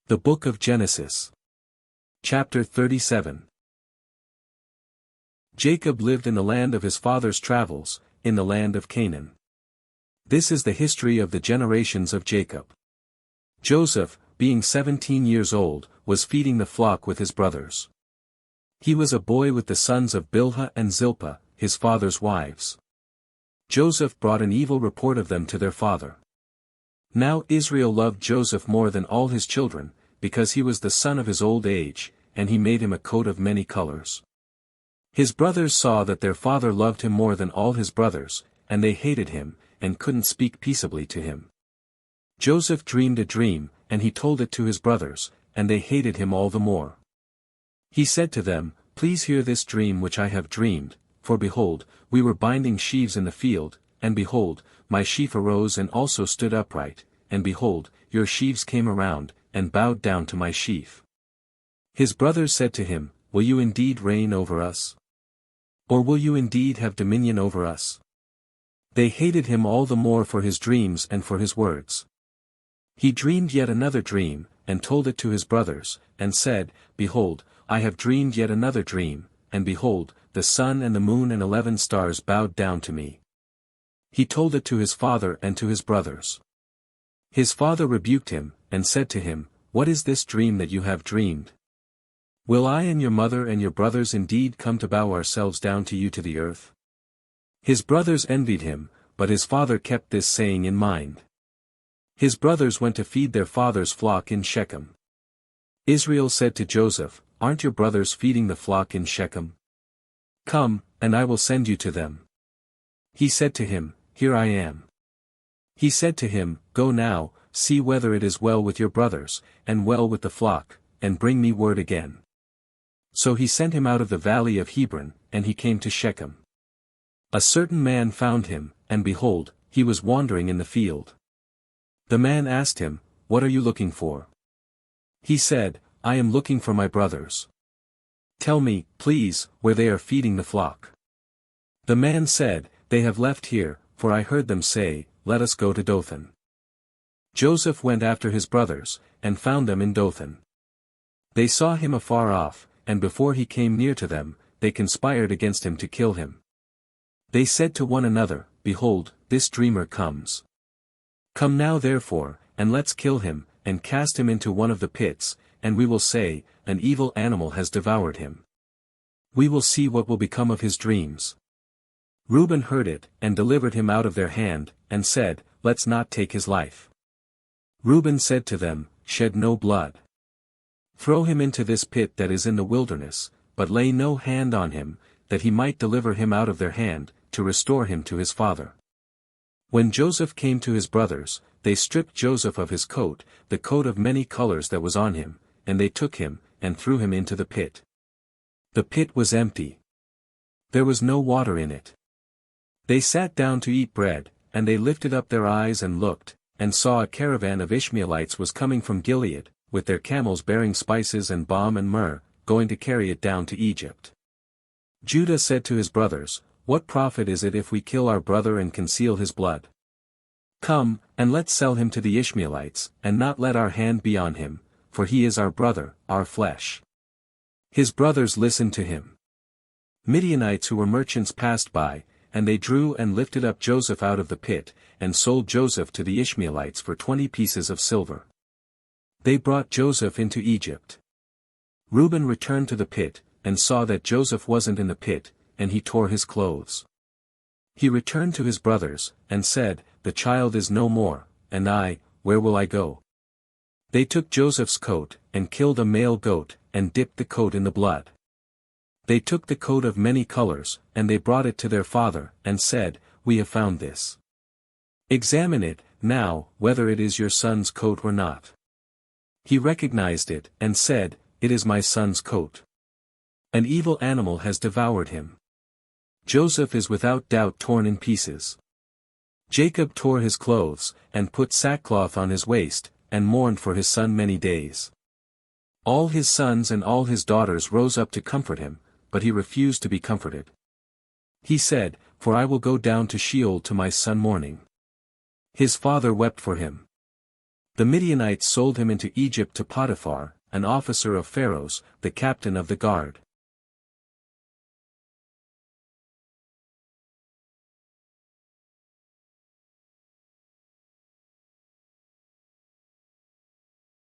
The Book of Genesis. Chapter 37. Jacob lived in the land of his father's travels, in the land of Canaan. This is the history of the generations of Jacob. Joseph, being 17 years old, was feeding the flock with his brothers. He was a boy with the sons of Bilhah and Zilpah, his father's wives. Joseph brought an evil report of them to their father. Now Israel loved Joseph more than all his children, because he was the son of his old age, and he made him a coat of many colors. His brothers saw that their father loved him more than all his brothers, and they hated him, and couldn't speak peaceably to him. Joseph dreamed a dream, and he told it to his brothers, and they hated him all the more. He said to them, "Please hear this dream which I have dreamed, for behold, we were binding sheaves in the field, and behold, my sheaf arose and also stood upright, and behold, your sheaves came around, and bowed down to my sheaf." His brothers said to him, "Will you indeed reign over us? Or will you indeed have dominion over us?" They hated him all the more for his dreams and for his words. He dreamed yet another dream, and told it to his brothers, and said, "Behold, I have dreamed yet another dream, and behold, the sun and the moon and 11 stars bowed down to me." He told it to his father and to his brothers. His father rebuked him, and said to him, "What is this dream that you have dreamed? Will I and your mother and your brothers indeed come to bow ourselves down to you to the earth?" His brothers envied him, but his father kept this saying in mind. His brothers went to feed their father's flock in Shechem. Israel said to Joseph, "Aren't your brothers feeding the flock in Shechem? Come, and I will send you to them." He said to him, "Here I am." He said to him, "Go now, see whether it is well with your brothers, and well with the flock, and bring me word again." So he sent him out of the valley of Hebron, and he came to Shechem. A certain man found him, and behold, he was wandering in the field. The man asked him, "What are you looking for?" He said, "I am looking for my brothers. Tell me, please, where they are feeding the flock." The man said, "They have left here, for I heard them say, 'Let us go to Dothan.'" Joseph went after his brothers, and found them in Dothan. They saw him afar off, and before he came near to them, they conspired against him to kill him. They said to one another, "Behold, this dreamer comes. Come now therefore, and let's kill him, and cast him into one of the pits, and we will say, 'An evil animal has devoured him.' We will see what will become of his dreams." Reuben heard it, and delivered him out of their hand, and said, "Let's not take his life." Reuben said to them, "Shed no blood. Throw him into this pit that is in the wilderness, but lay no hand on him, that he might deliver him out of their hand, to restore him to his father." When Joseph came to his brothers, they stripped Joseph of his coat, the coat of many colors that was on him, and they took him, and threw him into the pit. The pit was empty. There was no water in it. They sat down to eat bread, and they lifted up their eyes and looked, and saw a caravan of Ishmaelites was coming from Gilead, with their camels bearing spices and balm and myrrh, going to carry it down to Egypt. Judah said to his brothers, "What profit is it if we kill our brother and conceal his blood? Come, and let's sell him to the Ishmaelites, and not let our hand be on him, for he is our brother, our flesh." His brothers listened to him. Midianites who were merchants passed by, and they drew and lifted up Joseph out of the pit, and sold Joseph to the Ishmaelites for 20 pieces of silver. They brought Joseph into Egypt. Reuben returned to the pit, and saw that Joseph wasn't in the pit, and he tore his clothes. He returned to his brothers, and said, "The child is no more, and I, where will I go?" They took Joseph's coat, and killed a male goat, and dipped the coat in the blood. They took the coat of many colors, and they brought it to their father, and said, "We have found this. Examine it, now, whether it is your son's coat or not." He recognized it, and said, "It is my son's coat. An evil animal has devoured him. Joseph is without doubt torn in pieces." Jacob tore his clothes, and put sackcloth on his waist, and mourned for his son many days. All his sons and all his daughters rose up to comfort him, but he refused to be comforted. He said, "For I will go down to Sheol to my son mourning." His father wept for him. The Midianites sold him into Egypt to Potiphar, an officer of Pharaoh's, the captain of the guard.